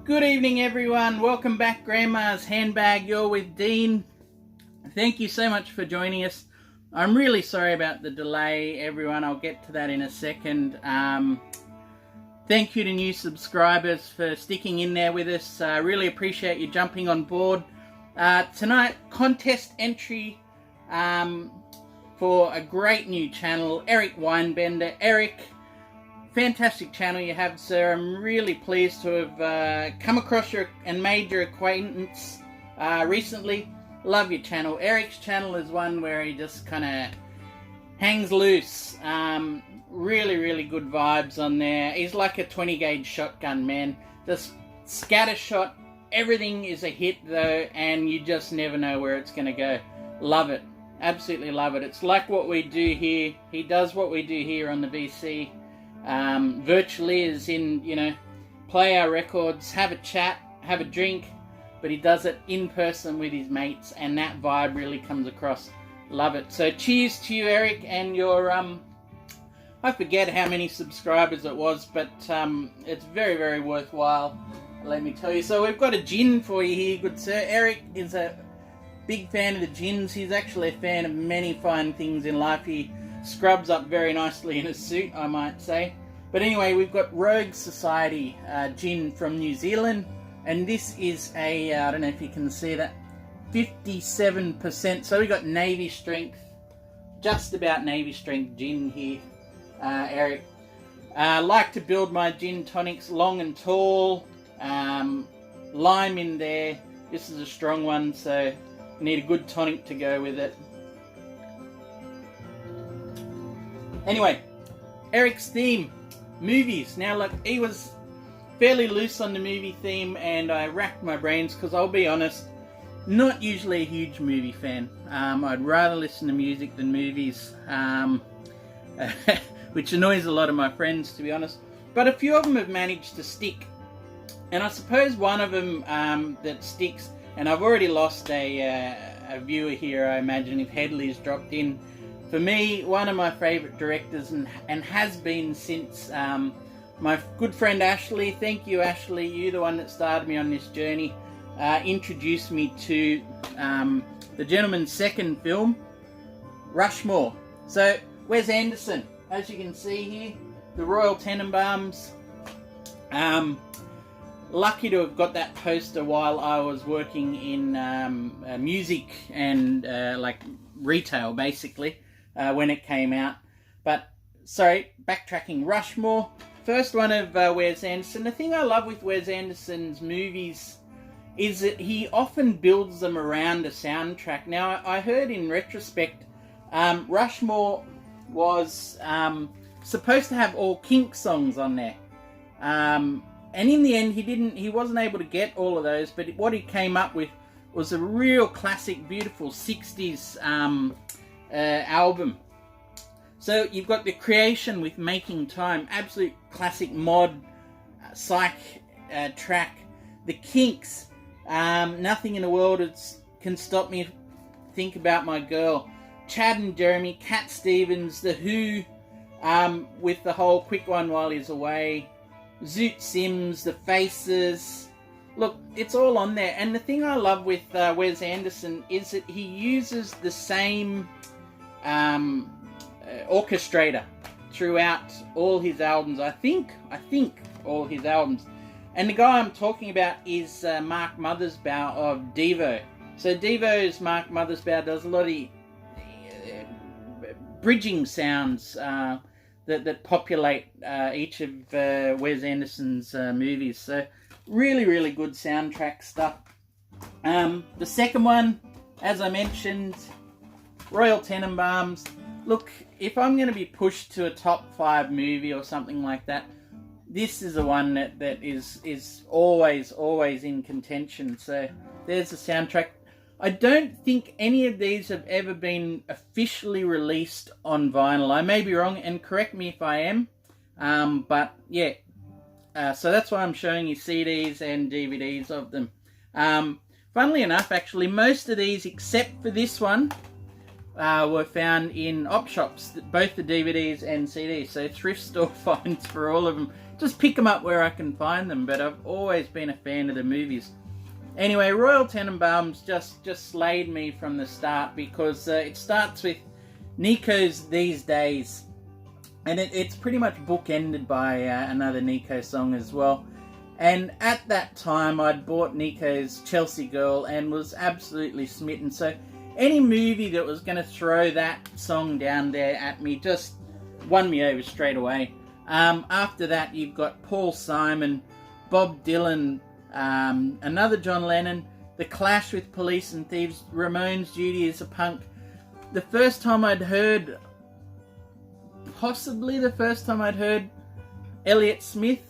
Good evening, everyone. Welcome back, Grandma's Handbag. You're with Dean. Thank you so much for joining us. I'm really sorry about the delay, everyone. I'll get to that in a second. Thank you to new subscribers for sticking in there with us. I really appreciate you jumping on board. Tonight, contest entry for a great new channel, Eric Weinbender. Eric, fantastic channel you have, sir. I'm really pleased to have come across you and made your acquaintance recently. Love your channel. Eric's channel is one where he just kind of hangs loose. Really good vibes on there. He's like a 20 gauge shotgun, man. Just scatter shot. Everything is a hit though, and you just never know where it's going to go. Love it. Absolutely love it. It's like what we do here. He does what we do here on the VC. Virtually, as in, you know, play our records, have a chat, have a drink, but he does it in person with his mates, and that vibe really comes across. Love it. So cheers to you, Eric, and your I forget how many subscribers it was, but it's very worthwhile, let me tell you. So we've got a gin for you here, good sir. Eric is a big fan of the gins. He's actually a fan of many fine things in life. He scrubs up very nicely in a suit, I might say. But anyway, we've got Rogue Society gin from New Zealand, and this is a, I don't know if you can see that, 57%. So we got Navy strength, just about Navy strength gin here, Eric. I like to build my gin tonics long and tall, lime in there. This is a strong one, so you need a good tonic to go with it. Anyway, Eric's theme, movies. Now look, he was fairly loose on the movie theme, and I racked my brains because I'll be honest, not usually a huge movie fan. I'd rather listen to music than movies, which annoys a lot of my friends, to be honest. But a few of them have managed to stick, and I suppose one of them that sticks, and I've already lost a viewer here, I imagine, if Headley's dropped in. For me, one of my favourite directors, and has been since my good friend Ashley. Thank you, Ashley. You're the one that started me on this journey. Introduced me to the gentleman's second film, Rushmore. So, Wes Anderson, as you can see here, the Royal Tenenbaums. Lucky to have got that poster while I was working in music and like retail, basically. When it came out. But, sorry, backtracking. Rushmore, first one of Wes Anderson. The thing I love with Wes Anderson's movies is that he often builds them around a soundtrack. Now, I heard in retrospect, Rushmore was supposed to have all Kink songs on there. And in the end, he wasn't able to get all of those, but what he came up with was a real classic, beautiful 60s album. So you've got The Creation with Making Time, absolute classic mod psych track. The Kinks, Nothing in the World Can Stop Me Think About My Girl. Chad and Jeremy, Cat Stevens, The Who with the whole Quick One While He's Away, Zoot Sims, The Faces. Look, it's all on there. And the thing I love with Wes Anderson is that he uses the same orchestrator throughout all his albums. I think all his albums. And the guy I'm talking about is Mark Mothersbaugh of Devo. So Devo's Mark Mothersbaugh does a lot of bridging sounds that populate each of Wes Anderson's movies. So really good soundtrack stuff. The second one, as I mentioned, Royal Tenenbaums. Look, if I'm going to be pushed to a top 5 movie or something like that, this is the one that is always in contention. So there's the soundtrack. I don't think any of these have ever been officially released on vinyl. I may be wrong, and correct me if I am. But yeah, so that's why I'm showing you CDs and DVDs of them. Funnily enough, actually, most of these, except for this one, were found in op shops, both the DVDs and CDs. So thrift store finds for all of them. just pick them up where I can find them, but I've always been a fan of the movies. Anyway, Royal Tenenbaums just slayed me from the start, because it starts with Nico's These Days, and it's pretty much bookended by another Nico song as well. And at that time, I'd bought Nico's Chelsea Girl and was absolutely smitten. So any movie that was going to throw that song down there at me just won me over straight away. After that, you've got Paul Simon, Bob Dylan, another John Lennon, The Clash with Police and Thieves, Ramones, Judy is a Punk. Possibly the first time I'd heard Elliott Smith,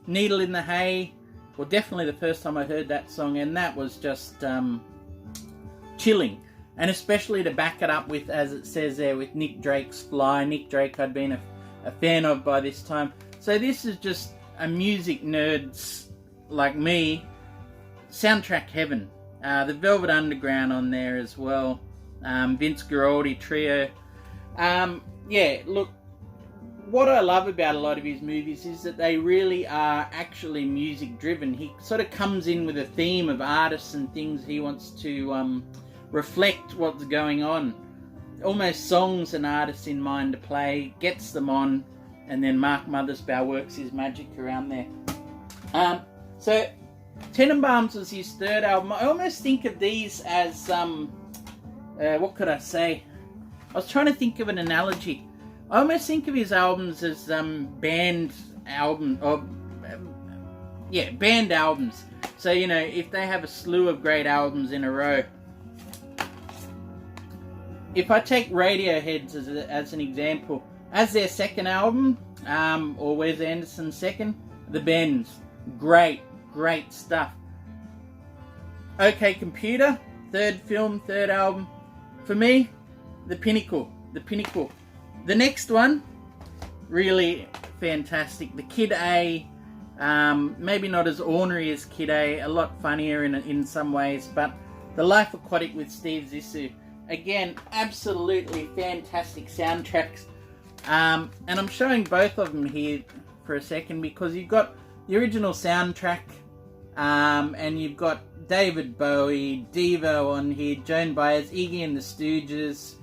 Needle in the Hay, well, definitely the first time I heard that song, and that was just chilling. And especially to back it up with, as it says there, with Nick Drake's Fly. Nick Drake I'd been a fan of by this time. So this is just a music nerds like me, soundtrack heaven. The Velvet Underground on there as well. Vince Guaraldi Trio. Yeah, look, what I love about a lot of his movies is that they really are actually music driven. He sort of comes in with a theme of artists and things he wants to reflect what's going on. Almost songs and artists in mind to play, gets them on, and then Mark Mothersbaugh works his magic around there. So Tenenbaums was his third album. I almost think of these as, what could I say? I was trying to think of an analogy. I almost think of his albums as band albums. So, you know, if they have a slew of great albums in a row. If I take Radiohead as an example, as their second album, or Wes Anderson's second, The Bends. Great stuff. OK Computer, third film, third album. For me, the pinnacle. The next one, really fantastic. The Kid A, maybe not as ornery as Kid A, a lot funnier in some ways, but The Life Aquatic with Steve Zissou. Again, absolutely fantastic soundtracks. And I'm showing both of them here for a second because you've got the original soundtrack, and you've got David Bowie, Devo on here, Joan Baez, Iggy and the Stooges,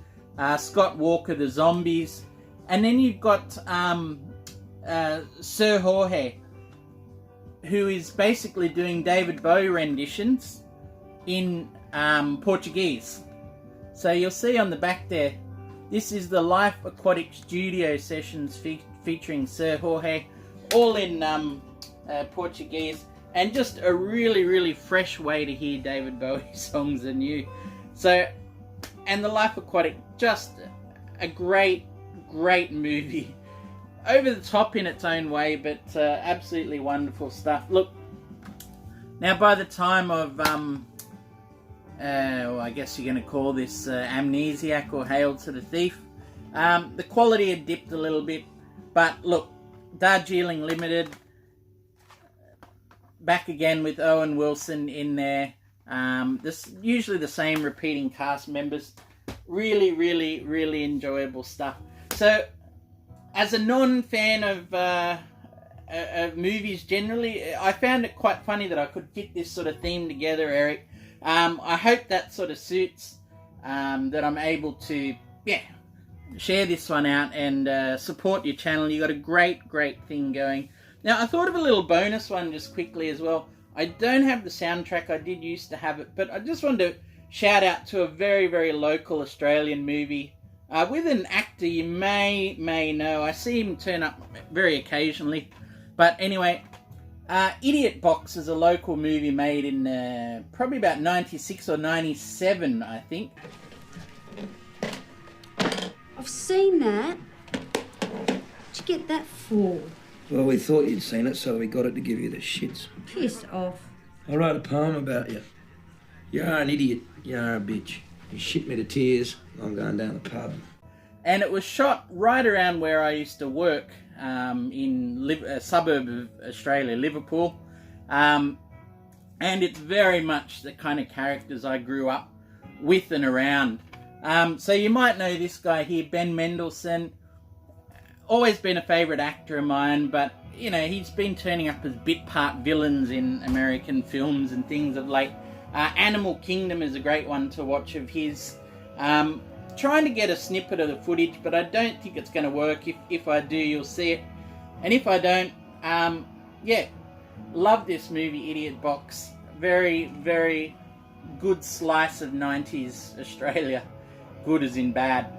Scott Walker, the Zombies, and then you've got Sir Jorge, who is basically doing David Bowie renditions in Portuguese. So you'll see on the back there, this is the Life Aquatic studio sessions featuring Sir Jorge, all in Portuguese, and just a really fresh way to hear David Bowie songs anew. So, and The Life Aquatic, just a great movie. Over the top in its own way, but absolutely wonderful stuff. Look, now by the time of, well, I guess you're going to call this Amnesiac or Hail to the Thief, the quality had dipped a little bit, but look, Darjeeling Limited, back again with Owen Wilson in there. This usually the same repeating cast members. Really enjoyable stuff. So, as a non-fan of movies generally, I found it quite funny that I could fit this sort of theme together, Eric. I hope that sort of suits, that I'm able to, share this one out and support your channel. You got a great thing going. Now, I thought of a little bonus one just quickly as well. I don't have the soundtrack. I did used to have it, but I just wanted to shout out to a very local Australian movie with an actor you may know. I see him turn up very occasionally. But anyway, Idiot Box is a local movie made in probably about 96 or 97, I think. I've seen that. What'd you get that for? Well, we thought you'd seen it, so we got it to give you the shits. Piss off. I wrote a poem about you. You're an idiot. You're a bitch. You shit me to tears. I'm going down the pub. And it was shot right around where I used to work, in a suburb of Australia, Liverpool. And it's very much the kind of characters I grew up with and around. So you might know this guy here, Ben Mendelsohn. Always been a favourite actor of mine, but he's been turning up as bit part villains in American films and things of late. Animal Kingdom is a great one to watch of his. Trying to get a snippet of the footage, but I don't think it's going to work. If I do, you'll see it. And if I don't, yeah, love this movie, Idiot Box. Very, very good slice of 90s Australia. Good as in bad.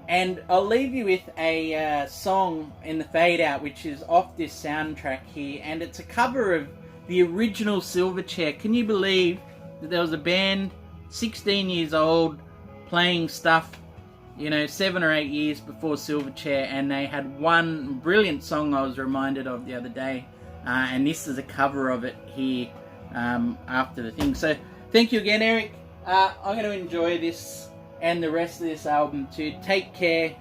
And I'll leave you with a song in the fade out, which is off this soundtrack here, and it's a cover of the original Silverchair. Can you believe that there was a band 16 years old playing stuff, 7 or 8 years before Silverchair, and they had one brilliant song I was reminded of the other day, and this is a cover of it here after the thing. So thank you again, Eric. I'm going to enjoy this and the rest of this album too. Take care.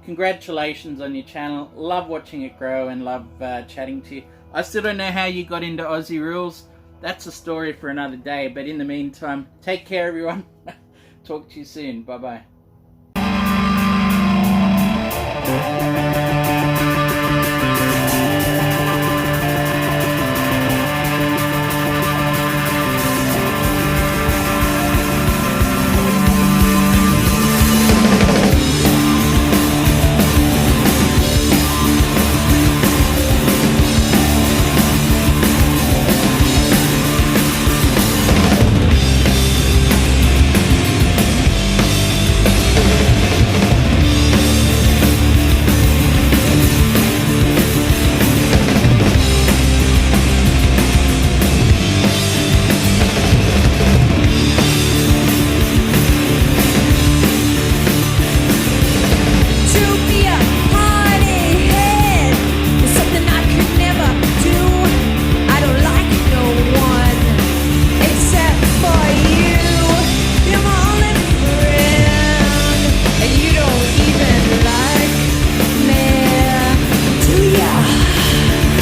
Congratulations on your channel. Love watching it grow and love chatting to you. I still don't know how you got into Aussie Rules. That's a story for another day. But in the meantime, take care, everyone. Talk to you soon. Bye-bye.